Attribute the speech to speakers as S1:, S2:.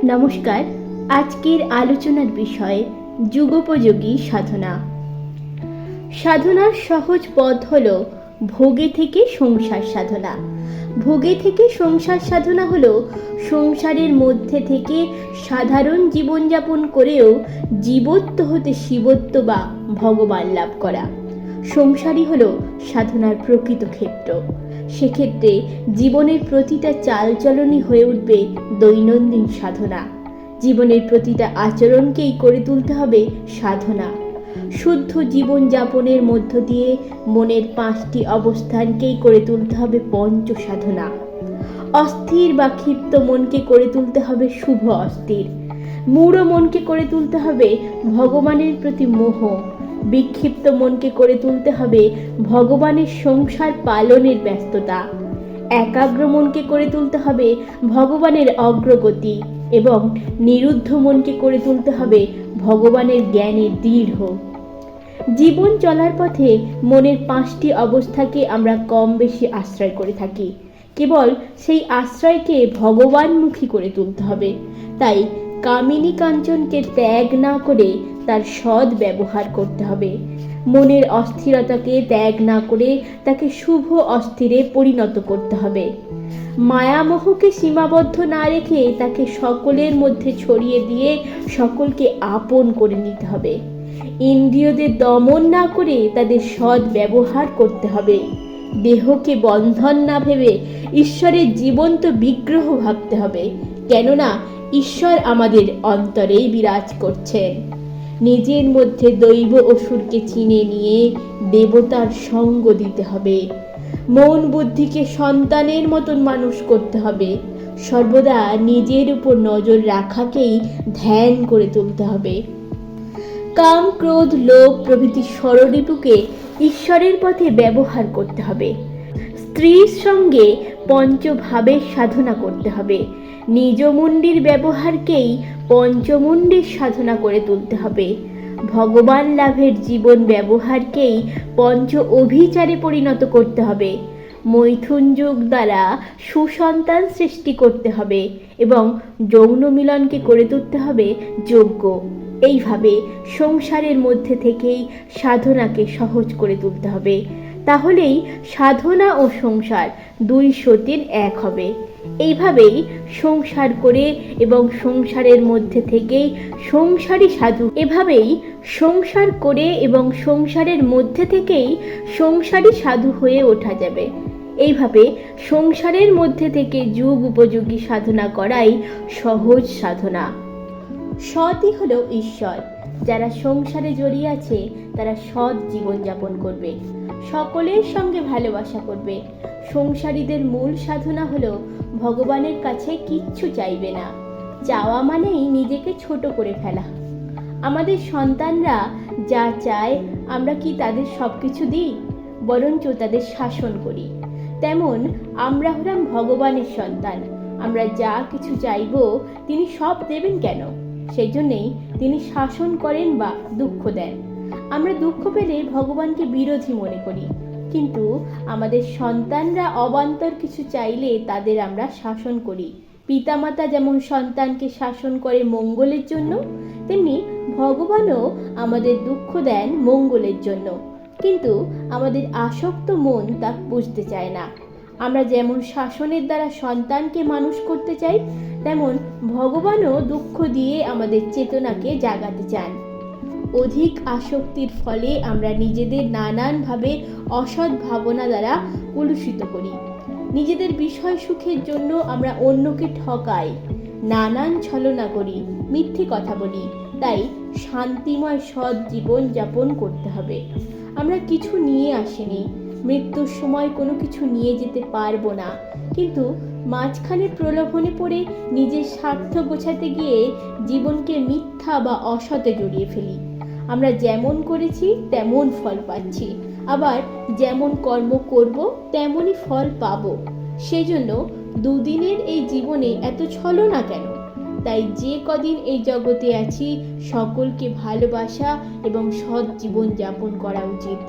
S1: নমস্কার। আজকের আলোচনার বিষয় যুগোপযোগী সাধনা। সাধনার সহজ পথ হল ভোগে থেকে সংসার সাধনা। ভোগে থেকে সংসার সাধনা হল সংসারের মধ্যে থেকে সাধারণ জীবনযাপন করেও জীবত্ব হতে শিবত্ব বা ভগবান লাভ করা। সংসারই হল সাধনার প্রকৃত ক্ষেত্র। সেক্ষেত্রে জীবনের প্রতিটা চালচলনই হয়ে উঠবে দৈনন্দিন সাধনা। জীবনের প্রতিটা আচরণকেই করে তুলতে হবে সাধনা। শুদ্ধ জীবনযাপনের মধ্য দিয়ে মনের 5টি অবস্থানকেই করে তুলতে হবে পঞ্চ সাধনা। অস্থির বা ক্ষিপ্ত মনকে করে তুলতে হবে শুভ অস্থির। মূঢ় মনকে করে তুলতে হবে ভগবানের প্রতি মোহ। বিক্ষিপ্ত মনকে করে তুলতে হবে ভগবানের সংসার পালনের ব্যস্ততা। একাগ্র মনকে করে তুলতে হবে ভগবানের অগ্রগতি এবং নিরুদ্ধ মনকে করে তুলতে হবে ভগবানের জ্ঞানে দৃঢ়। জীবন চলার পথে মনের 5টি অবস্থাকে আমরা কম বেশি আশ্রয় করে থাকি। কেবল সেই আশ্রয়কে ভগবানমুখী করে তুলতে হবে। তাই কামিনী কাঞ্চনকে ত্যাগ না করে তার সৎ ব্যবহার করতে হবে। মনের অস্থিরতাকে ত্যাগ না করে তাকে শুভ অস্থিরে পরিণত করতে হবে। মায়ামোহকে সীমাবদ্ধ না রেখে তাকে সকলের মধ্যে ছড়িয়ে দিয়ে সকলকে আপন করে নিতে হবে। ইন্দ্রিয়দের দমন না করে তাদের সৎ ব্যবহার করতে হবে। দেহকে বন্ধন না ভেবে ঈশ্বরের জীবন্ত বিগ্রহ ভাবতে হবে, কেননা ঈশ্বর আমাদের অন্তরেই বিরাজ করছেন। নিজের মধ্যে দৈব অসুরকে চিনে নিয়ে দেবতার সঙ্গ দিতে হবে। মন বুদ্ধিকে সন্তানের মতন মানুষ করতে হবে। সর্বদা নিজের উপর নজর রাখাকেই ধ্যান করে তুলতে হবে। কাম, ক্রোধ, লোভ প্রভৃতি ষড়রিপুকে ঈশ্বরের পথে ব্যবহার করতে হবে। স্ত্রীর সঙ্গে পঞ্চভাবের সাধনা করতে হবে। নিজ মুণ্ডির ব্যবহারকেই পঞ্চমুণ্ডির সাধনা করে তুলতে হবে। ভগবান লাভের জীবন ব্যবহারকেই পঞ্চ অভিচারে পরিণত করতে হবে। মৈথুন যোগ দ্বারা সুসন্তান সৃষ্টি করতে হবে এবং যৌন মিলনকে করে তুলতে হবে যোগ্য। এইভাবে সংসারের মধ্যে থেকেই সাধনাকে সহজ করে তুলতে হবে। তাহলেই সাধনা ও সংসার 2 সতীর 1 হবে। এইভাবেই সংসার করে এবং সংসারের মধ্যে থেকেই সংসারী সাধু এভাবেই সংসার করে এবং সংসারের মধ্যে থেকেই সংসারী সাধু হয়ে ওঠা যাবে। এইভাবে সংসারের মধ্যে থেকে যুগ উপযোগী সাধনা করাই সহজ সাধনা। সৎই হলো ঈশ্বর। যারা সংসারে জড়িয়ে আছে তারা সৎ জীবনযাপন করবে, সকলের সঙ্গে ভালোবাসা করবে। সংসারীদের মূল সাধনা হলো ভগবানের কাছে কিচ্ছু চাইবে না। চাওয়া মানেই নিজেকে ছোট করে ফেলা। আমাদের সন্তানরা যা চায় আমরা কি তাদের সব কিছু দিই? বরঞ্চ তাদের শাসন করি। তেমন আমরা হলাম ভগবানের সন্তান। আমরা যা কিছু চাইব তিনি সব দেবেন কেন? সেই জন্যেই তিনি শাসন করেন বা দুঃখ দেন। আমরা দুঃখ পেলে ভগবানকে বিরোধী মনে করি, কিন্তু আমাদের সন্তানরা অবান্তর কিছু চাইলে তাদের আমরা শাসন করি। পিতামাতা যেমন সন্তানকে শাসন করে মঙ্গলের জন্য, তেমনি ভগবানও আমাদের দুঃখ দেন মঙ্গলের জন্য। কিন্তু আমাদের আসক্ত মন তা বুঝতে চায় না। আমরা যেমন শাসনের দ্বারা সন্তানকে মানুষ করতে চাই, তেমন ভগবানও দুঃখ দিয়ে আমাদের চেতনাকে জাগাতে চান। অধিক আসক্তির ফলে আমরা নিজেদের নানানভাবে অসৎ ভাবনা দ্বারা কলুষিত করি। নিজেদের বিষয় সুখের জন্য আমরা অন্যকে ঠকাই, নানান ছলনা করি, মিথ্যে কথা বলি। তাই শান্তিময় সৎ জীবন যাপন করতে হবে। আমরা কিছু নিয়ে আসিনি, মৃত্যুর সময় কোনো কিছু নিয়ে যেতে পারবো না, কিন্তু মাঝখানে প্রলোভনে পড়ে নিজের স্বার্থ গোছাতে গিয়ে জীবনকে মিথ্যা বা অসতে জড়িয়ে ফেলি। আমরা যেমন করেছি তেমন ফল পাচ্ছি, আবার যেমন কর্ম করব তেমনই ফল পাবো। সেজন্য দুদিনের এই জীবনে এত ছলনা কেন? তাই যে কদিন এই জগতে আছি সকলকে ভালোবাসা এবং সৎ জীবন যাপন করা উচিত।